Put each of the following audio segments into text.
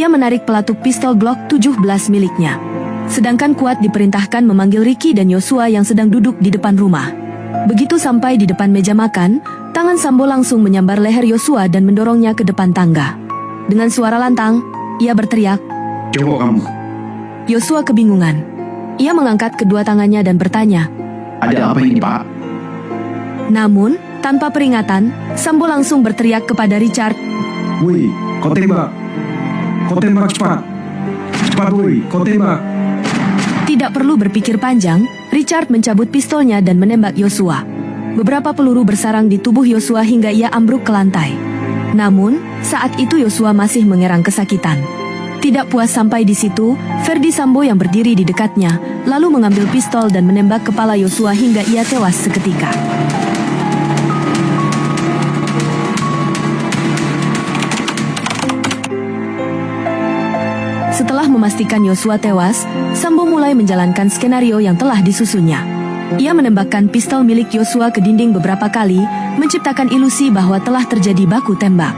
ia menarik pelatuk pistol Glock 17 miliknya. Sedangkan Kuat diperintahkan memanggil Ricky dan Yosua yang sedang duduk di depan rumah. Begitu sampai di depan meja makan, tangan Sambo langsung menyambar leher Yosua dan mendorongnya ke depan tangga. Dengan suara lantang, ia berteriak, "Coba kamu." Yosua kebingungan. Ia mengangkat kedua tangannya dan bertanya, "Ada apa ini, Pak?" Namun, tanpa peringatan, Sambo langsung berteriak kepada Richard, "Woi, kau tembak. Kau tembak cepat. Cepat woi, kau tembak." Tidak perlu berpikir panjang, Richard mencabut pistolnya dan menembak Yosua. Beberapa peluru bersarang di tubuh Yosua hingga ia ambruk ke lantai. Namun, saat itu Yosua masih mengerang kesakitan. Tidak puas sampai di situ, Ferdi Sambo yang berdiri di dekatnya, lalu mengambil pistol dan menembak kepala Yosua hingga ia tewas seketika. Setelah memastikan Yosua tewas, Sambo mulai menjalankan skenario yang telah disusunnya. Ia menembakkan pistol milik Yosua ke dinding beberapa kali, menciptakan ilusi bahwa telah terjadi baku tembak.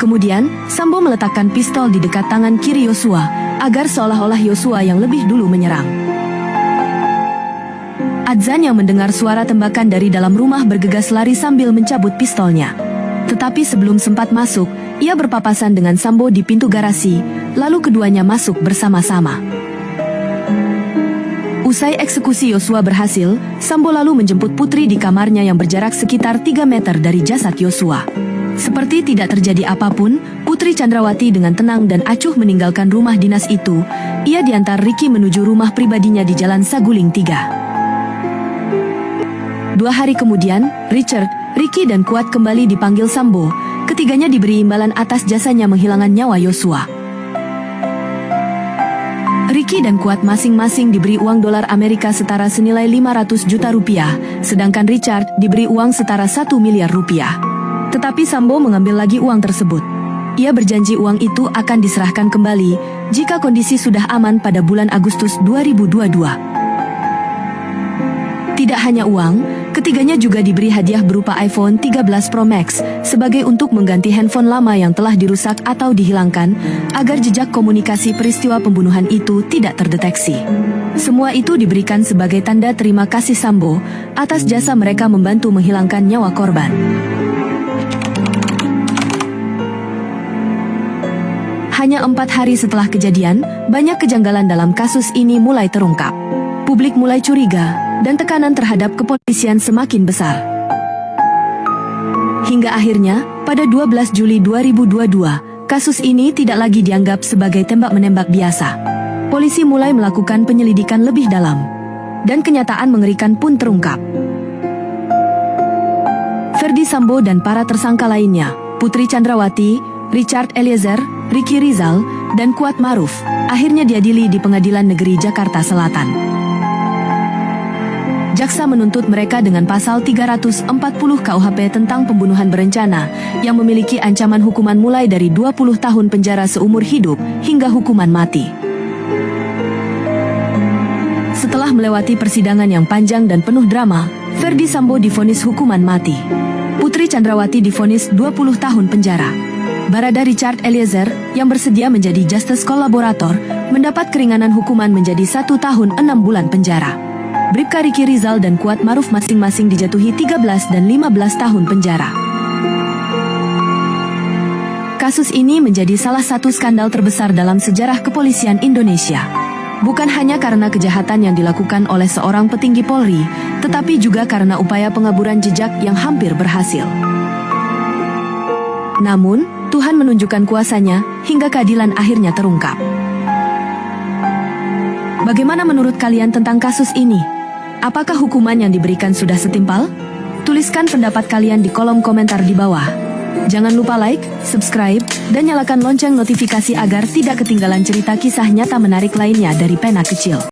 Kemudian, Sambo meletakkan pistol di dekat tangan kiri Yosua, agar seolah-olah Yosua yang lebih dulu menyerang. Adzan yang mendengar suara tembakan dari dalam rumah bergegas lari sambil mencabut pistolnya. Tetapi sebelum sempat masuk, ia berpapasan dengan Sambo di pintu garasi, lalu keduanya masuk bersama-sama. Usai eksekusi Yosua berhasil, Sambo lalu menjemput Putri di kamarnya yang berjarak sekitar 3 meter dari jasad Yosua. Seperti tidak terjadi apapun, Putri Chandrawati dengan tenang dan acuh meninggalkan rumah dinas itu. Ia diantar Ricky menuju rumah pribadinya di Jalan Saguling 3. 2 hari kemudian, Richard, Ricky dan Kuat kembali dipanggil Sambo. Ketiganya diberi imbalan atas jasanya menghilangkan nyawa Yosua. Ricky dan Kuat masing-masing diberi uang dolar Amerika setara senilai 500 juta rupiah, sedangkan Richard diberi uang setara 1 miliar rupiah. Tetapi Sambo mengambil lagi uang tersebut. Ia berjanji uang itu akan diserahkan kembali jika kondisi sudah aman pada bulan Agustus 2022. Tidak hanya uang, ketiganya juga diberi hadiah berupa iPhone 13 Pro Max sebagai untuk mengganti handphone lama yang telah dirusak atau dihilangkan agar jejak komunikasi peristiwa pembunuhan itu tidak terdeteksi. Semua itu diberikan sebagai tanda terima kasih Sambo atas jasa mereka membantu menghilangkan nyawa korban. Hanya 4 hari setelah kejadian, banyak kejanggalan dalam kasus ini mulai terungkap. Publik mulai curiga, dan tekanan terhadap kepolisian semakin besar. Hingga akhirnya, pada 12 Juli 2022, kasus ini tidak lagi dianggap sebagai tembak-menembak biasa. Polisi mulai melakukan penyelidikan lebih dalam, dan kenyataan mengerikan pun terungkap. Ferdi Sambo dan para tersangka lainnya, Putri Chandrawati, Richard Eliezer, Ricky Rizal, dan Kuat Maruf, akhirnya diadili di Pengadilan Negeri Jakarta Selatan. Jaksa menuntut mereka dengan pasal 340 KUHP tentang pembunuhan berencana yang memiliki ancaman hukuman mulai dari 20 tahun penjara seumur hidup hingga hukuman mati. Setelah melewati persidangan yang panjang dan penuh drama, Ferdi Sambo divonis hukuman mati. Putri Chandrawati divonis 20 tahun penjara. Barada Richard Eliezer yang bersedia menjadi justice kolaborator mendapat keringanan hukuman menjadi 1 tahun 6 bulan penjara. Bribka Ricky Rizal dan Kuat Maruf masing-masing dijatuhi 13 dan 15 tahun penjara. Kasus ini menjadi salah satu skandal terbesar dalam sejarah kepolisian Indonesia. Bukan hanya karena kejahatan yang dilakukan oleh seorang petinggi Polri, tetapi juga karena upaya pengaburan jejak yang hampir berhasil. Namun, Tuhan menunjukkan kuasanya hingga keadilan akhirnya terungkap. Bagaimana menurut kalian tentang kasus ini? Apakah hukuman yang diberikan sudah setimpal? Tuliskan pendapat kalian di kolom komentar di bawah. Jangan lupa like, subscribe, dan nyalakan lonceng notifikasi agar tidak ketinggalan cerita kisah nyata menarik lainnya dari Pena Kecil.